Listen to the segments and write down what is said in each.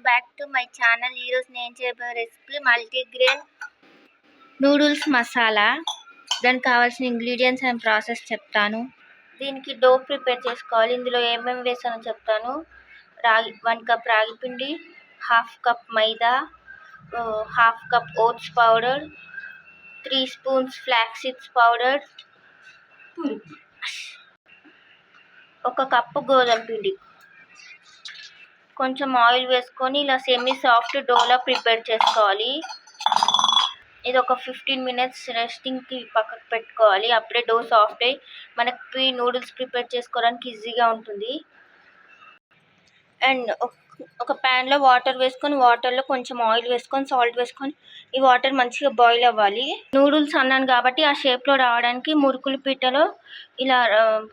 Back to my channel. ఈరోజు నేను చేయబోయే రెసిపీ మల్టీగ్రెయిన్ నూడిల్స్ మసాలా. దానికి కావాల్సిన ఇంగ్రీడియంట్స్ అండ్ ప్రాసెస్ చెప్తాను. దీనికి డో ప్రిపేర్ చేసుకోవాలి. ఇందులో ఏమేమి వేసానో చెప్తాను. 1 కప్ రాగి పిండి, 1/2 cup maida, 1/2 cup oats powder, 3 spoons flax seeds powder, 1 cup గోధుమ పిండి. కొంచెం ఆయిల్ వేసుకొని ఇలా సెమీ సాఫ్ట్ డోలా ప్రిపేర్ చేసుకోవాలి. ఇది ఒక 15 మినిట్స్ రెస్టింగ్కి పక్కకు పెట్టుకోవాలి. అప్పుడే డో సాఫ్ట్ అయ్యి మనకి నూడిల్స్ ప్రిపేర్ చేసుకోవడానికి ఈజీగా ఉంటుంది. అండ్ ఒక ప్యాన్లో వాటర్ వేసుకొని, వాటర్లో కొంచెం ఆయిల్ వేసుకొని, సాల్ట్ వేసుకొని ఈ వాటర్ మంచిగా బాయిల్ అవ్వాలి. నూడిల్స్ అన్నాను కాబట్టి ఆ షేప్లో రావడానికి మురుకులు పీటలో ఇలా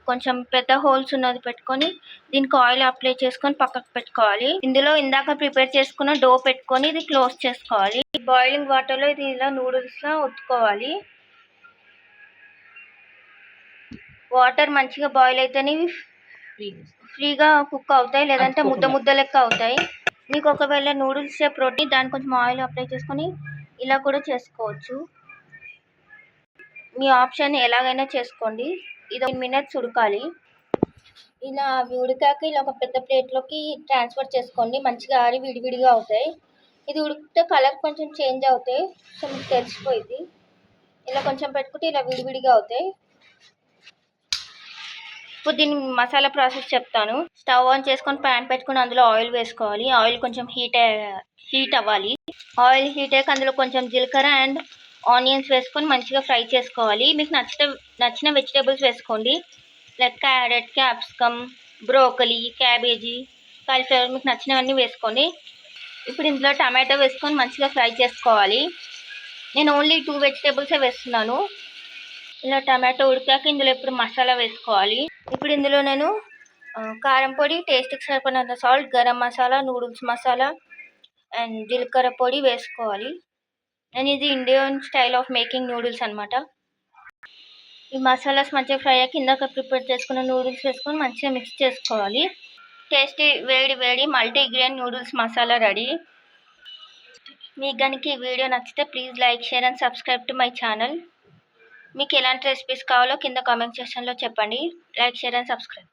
కొంచెం పెద్ద హోల్స్ ఉన్నది పెట్టుకొని దీనికి ఆయిల్ అప్లై చేసుకొని పక్కకు పెట్టుకోవాలి. ఇందులో ఇందాక ప్రిపేర్ చేసుకున్న డో పెట్టుకొని ఇది క్లోజ్ చేసుకోవాలి. బాయిలింగ్ వాటర్లో ఇది ఇలా నూడిల్స్లా ఒత్తుకోవాలి. వాటర్ మంచిగా బాయిల్ అయితేనే ఫ్రీగా కుక్ అవుతాయి, లేదంటే ముద్ద లెక్క అవుతాయి. మీకు ఒకవేళ నూడిల్స్ షేప్ రోటీ దానికి కొంచెం ఆయిల్ అప్లై చేసుకొని ఇలా కూడా చేసుకోవచ్చు. మీ ఆప్షన్ ఎలాగైనా చేసుకోండి. ఇది 1 మినిట్స్ ఉడకాలి. ఇలా అవి ఉడికాక ఇలా ఒక పెద్ద ప్లేట్లోకి ట్రాన్స్ఫర్ చేసుకోండి. మంచిగా ఆరి విడివిడిగా అవుతాయి. ఇది ఉడికితే కలర్ కొంచెం చేంజ్ అవుతాయి, సో మీకు తెలిసిపోయింది. ఇలా కొంచెం పెట్టుకుంటే ఇలా విడివిడిగా అవుతాయి. ఇప్పుడు దీని మసాలా ప్రాసెస్ చెప్తాను. స్టవ్ ఆన్ చేసుకొని ప్యాన్ పెట్టుకుని అందులో ఆయిల్ వేసుకోవాలి. ఆయిల్ కొంచెం హీట్ అవ్వాలి. ఆయిల్ హీట్ అయ్యాక అందులో కొంచెం జీలకర్ర అండ్ ఆనియన్స్ వేసుకొని మంచిగా ఫ్రై చేసుకోవాలి. మీకు నచ్చిన వెజిటేబుల్స్ వేసుకోండి. Like carrot, capsicum, broccoli, cabbage, cauliflower, మీకు నచ్చినవన్నీ వేసుకోండి. ఇప్పుడు ఇందులో టమాటో వేసుకొని మంచిగా ఫ్రై చేసుకోవాలి. నేను ఓన్లీ 2 వెజిటేబుల్సే వేస్తున్నాను. ఇలా టమాటో ఉడికాక ఇందులో ఇప్పుడు మసాలా వేసుకోవాలి. ఇప్పుడు ఇందులో నేను కారం పొడి, టేస్ట్కి సరిపడినంత salt, garam masala, noodles masala and జీలకర్ర పొడి వేసుకోవాలి. అండ్ ఇది Indian style of making noodles అనమాట. ఈ మసాలాస్ మంచిగా ఫ్రై అయ్యాక ఇందాక ప్రిపేర్ చేసుకున్న నూడిల్స్ వేసుకొని మంచిగా మిక్స్ చేసుకోవాలి. టేస్టీ వేడి మల్టీగ్రెయిన్ నూడిల్స్ మసాలా రెడీ. మీకు కనుక ఈ వీడియో నచ్చితే please like, share and subscribe to my channel. మీకు ఎలాంటి రెసిపీస్ కావాలో కింద కామెంట్ సెక్షన్లో చెప్పండి. Like, share and subscribe.